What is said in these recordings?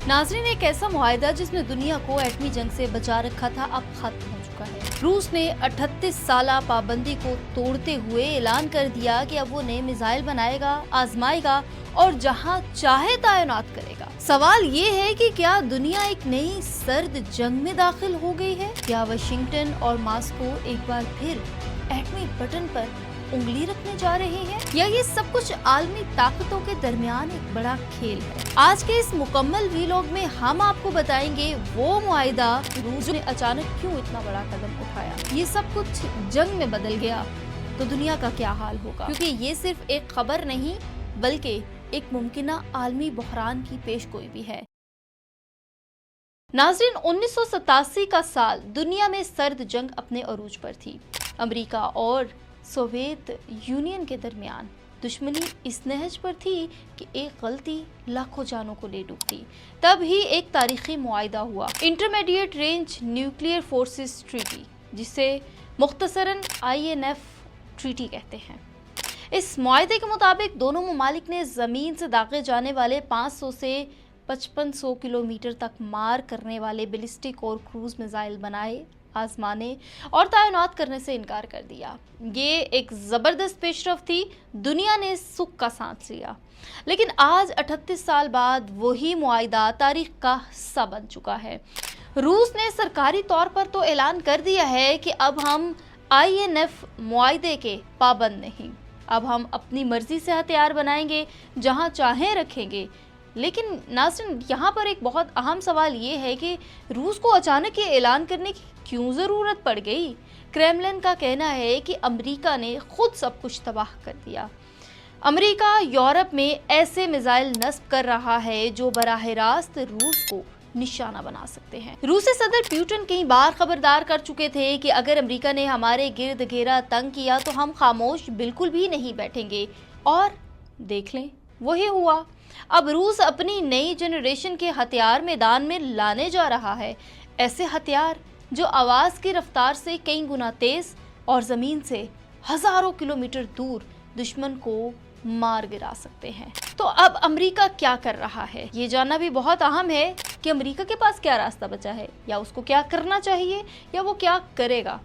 नाज़रीन, एक ऐसा मुआहिदा जिसमें दुनिया को एटमी जंग से बचा रखा था अब खत्म हो चुका है। रूस ने 38 साला पाबंदी को तोड़ते हुए ऐलान कर दिया कि अब वो नए मिसाइल बनाएगा, आजमाएगा और जहां चाहे तैनात करेगा। सवाल ये है कि क्या दुनिया एक नई सर्द जंग में दाखिल हो गई है? क्या वाशिंगटन और मॉस्को एक बार फिर एटमी बटन पर उंगली रखने जा रहे हैं, या ये सब कुछ आलमी ताकतों के दरमियान एक बड़ा खेल है? आज के इस मुकम्मल वीलॉग में हम आपको बताएंगे वो मुआहिदा रूस ने अचानक क्यों इतना बड़ा कदम उठाया। ये सब कुछ जंग में बदल गया तो दुनिया का क्या हाल होगा, क्योंकि ये सिर्फ एक खबर नहीं बल्कि एक मुमकिना आलमी बहरान की पेशगोई भी है। नाज़रीन, 1987 का साल दुनिया में सर्द जंग अपने अरूज पर थी। अमेरिका और सोवियत यूनियन के दरमियान दुश्मनी इस नहज पर थी कि एक गलती लाखों जानों को ले डूबती। तब ही एक तारीखी मुआहिदा हुआ, intermediate range nuclear forces treaty, जिसे मुख्तसरन INF ट्रीटी कहते हैं। इस मुआहिदे के मुताबिक दोनों ममालिक ने ज़मीन से दागे जाने वाले 500 से 5500 किलोमीटर तक मार करने वाले बैलिस्टिक और क्रूज मिसाइल बनाए, आजमाने और तैनात करने से इनकार कर दिया। ये एक ज़बरदस्त पेशरफ थी, दुनिया ने सुख का सांस लिया। लेकिन आज 38 साल बाद वही मुआहिदा तारीख का हिस्सा बन चुका है। रूस ने सरकारी तौर पर तो ऐलान कर दिया है कि अब हम INF मुआहिदे के पाबंद नहीं, अब हम अपनी मर्जी से हथियार बनाएंगे, जहां चाहें रखेंगे। लेकिन नाज़रीन, यहाँ पर एक बहुत अहम सवाल ये है कि रूस को अचानक ये ऐलान करने की क्यों ज़रूरत पड़ गई? क्रेमलिन का कहना है कि अमेरिका ने खुद सब कुछ तबाह कर दिया। अमेरिका यूरोप में ऐसे मिसाइल नस्ब कर रहा है जो बराह रास्त रूस को निशाना बना सकते हैं। रूसी सदर पुतिन कई बार खबरदार कर चुके थे कि अगर अमेरिका ने हमारे गिर्द घेरा तंग किया तो हम खामोश बिल्कुल भी नहीं बैठेंगे। और देख लें, वही हुआ। अब रूस अपनी नई जनरेशन के हथियार मैदान में लाने जा रहा है, ऐसे हथियार जो आवाज़ की रफ्तार से कई गुना तेज और ज़मीन से हज़ारों किलोमीटर दूर दुश्मन को मार गिरा सकते हैं। तो अब अमेरिका क्या कर रहा है, ये जानना भी बहुत अहम है कि अमेरिका के पास क्या रास्ता बचा है, या उसको क्या करना चाहिए, या वो क्या करेगा।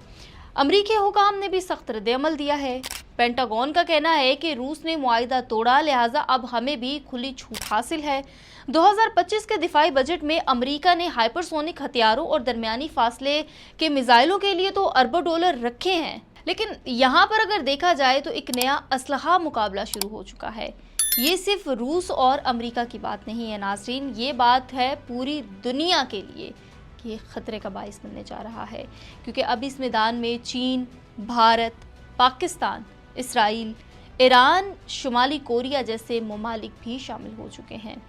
अमेरिकी हुकाम ने भी सख्त रद्द-ए-अमल दिया है। पेंटागन का कहना है कि रूस ने मुआहिदा तोड़ा, लिहाजा अब हमें भी खुली छूट हासिल है। 2025 के दिफाई बजट में अमेरिका ने हाइपरसोनिक हथियारों और दरमियानी फासले के मिसाइलों के लिए तो अरबों डॉलर रखे हैं, लेकिन यहाँ पर अगर देखा जाए तो एक नया असलहा मुकाबला शुरू हो चुका है। ये सिर्फ रूस और अमेरिका की बात नहीं है नाज़रीन, ये बात है पूरी दुनिया के लिए कि ये खतरे का बाइस बनने जा रहा है, क्योंकि अब इस मैदान में चीन, भारत, पाकिस्तान, इसराइल, ईरान, शुमाली कोरिया जैसे ममालिक भी शामिल हो चुके हैं।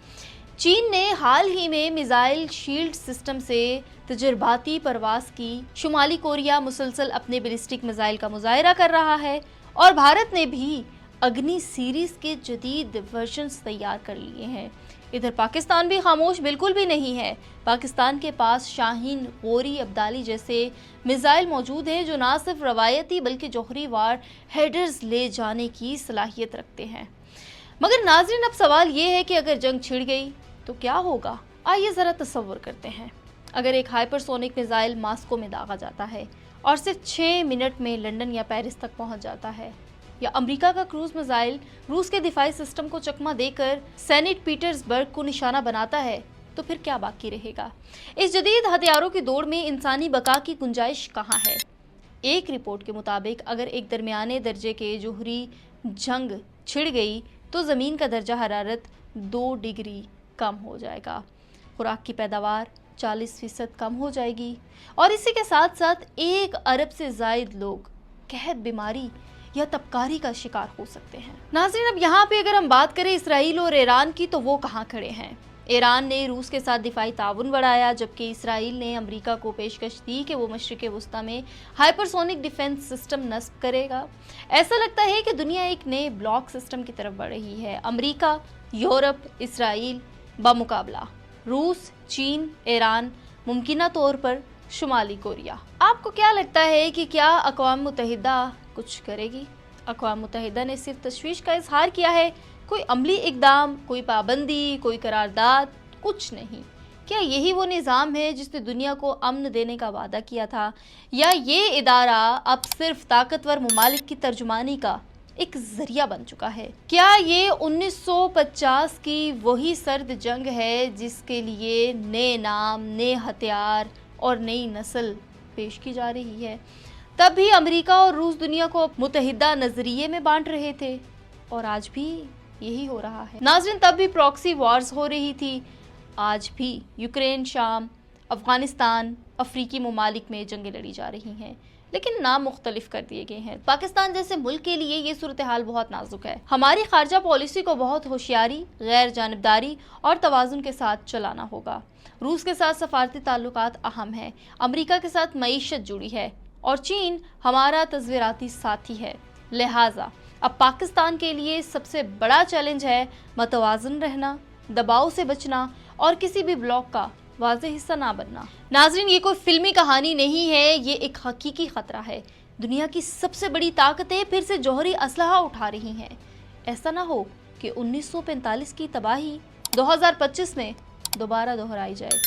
चीन ने हाल ही में मिसाइल शील्ड सिस्टम से तजर्बाती परवाज की। शुमाली कोरिया मुसलसल अपने बैलिस्टिक मिसाइल का मुजाहिरा कर रहा है और भारत ने भी अग्नि सीरीज के जदीद वर्जन्स तैयार कर लिए हैं। इधर पाकिस्तान भी खामोश बिल्कुल भी नहीं है। पाकिस्तान के पास शाहीन, गोरी, अब्दाली जैसे मिसाइल मौजूद हैं जो न सिर्फ रवायती बल्कि जौहरी वार हेडर्स ले जाने की सलाहियत रखते हैं। मगर नाज़रीन, अब सवाल ये है कि अगर जंग छिड़ गई तो क्या होगा? आइए ज़रा तसव्वुर करते हैं। अगर एक हाइपरसोनिक मिसाइल मॉस्को में दागा जाता है और सिर्फ 6 मिनट में लंदन या पेरिस तक पहुंच जाता है, या अमेरिका का क्रूज मिसाइल रूस के दिफाई सिस्टम को चकमा देकर सेंट पीटर्सबर्ग को निशाना बनाता है, तो फिर क्या बाकी रहेगा? इस जदीद हथियारों की दौड़ में इंसानी बका की गुंजाइश कहाँ है? एक रिपोर्ट के मुताबिक अगर एक दरमियाने दर्जे के जौहरी जंग छिड़ गई तो ज़मीन का दर्जा हरारत 2 डिग्री कम हो जाएगा, खुराक की पैदावार 40% कम हो जाएगी और इसी के साथ साथ 1 अरब से ज़ायद लोग कहत, बीमारी या तबकारी का शिकार हो सकते हैं। नाज़रीन, अब यहाँ पे अगर हम बात करें इसराइल और ईरान की, तो वो कहाँ खड़े हैं? ईरान ने रूस के साथ दिफाई ताउन बढ़ाया, जबकि इसराइल ने अमेरिका को पेशकश दी कि वो मशरिक़ वस्ता में हाइपरसोनिक डिफेंस सिस्टम नस्ब करेगा। ऐसा लगता है कि दुनिया एक नए ब्लॉक सिस्टम की तरफ बढ़ रही है। अमेरिका, यूरोप, इसराइल बमुकाबला रूस, चीन, ईरान, मुमकिना तौर पर शुमाली कोरिया। आपको क्या लगता है कि क्या अक़वाम मुत्तहिदा कुछ करेगी? अक़वाम मुत्तहिदा ने सिर्फ तशवीश का इजहार किया है, कोई अमली इक़दाम, कोई पाबंदी, कोई करारदाद, कुछ नहीं। کیا یہی وہ نظام ہے جس نے دنیا کو امن دینے کا وعدہ کیا تھا، یا یہ ادارہ اب صرف طاقتور ممالک کی ترجمانی کا ایک ذریعہ بن چکا ہے؟ کیا یہ 1950 کی وہی سرد جنگ ہے جس کے لیے نئے نام، نئے ہتھیار اور نئی نسل پیش کی جا رہی ہے؟ تب بھی امریکہ اور روس دنیا کو متحدہ نظریے میں بانٹ رہے تھے، اور آج بھی یہی ہو رہا ہے۔ ناظرین، تب بھی پراکسی وارز ہو رہی تھی، آج بھی یوکرین، شام، افغانستان، افریقی ممالک میں جنگیں لڑی جا رہی ہیں، لیکن نام مختلف کر دیے گئے ہیں۔ پاکستان جیسے ملک کے لیے یہ صورتحال بہت نازک ہے۔ ہماری خارجہ پالیسی کو بہت ہوشیاری، غیر جانبداری اور توازن کے ساتھ چلانا ہوگا۔ روس کے ساتھ سفارتی تعلقات اہم ہیں، امریکہ کے ساتھ معیشت جڑی ہے، اور چین ہمارا تصویراتی ساتھی ہے۔ لہٰذا اب پاکستان کے لیے سب سے بڑا چیلنج ہے متوازن رہنا، دباؤ سے بچنا اور کسی بھی بلاک کا واضح حصہ نہ بننا۔ ناظرین، یہ کوئی فلمی کہانی نہیں ہے، یہ ایک حقیقی خطرہ ہے۔ دنیا کی سب سے بڑی طاقتیں پھر سے جوہری اسلحہ اٹھا رہی ہیں۔ ایسا نہ ہو کہ 1945 کی تباہی 2025 میں دوبارہ دہرائی جائے۔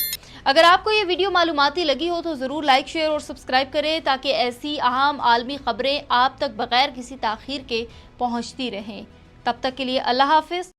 اگر آپ کو یہ ویڈیو معلوماتی لگی ہو تو ضرور لائک، شیئر اور سبسکرائب کریں تاکہ ایسی اہم عالمی خبریں آپ تک بغیر کسی تاخیر کے پہنچتی رہیں۔ تب تک کے لیے اللہ حافظ۔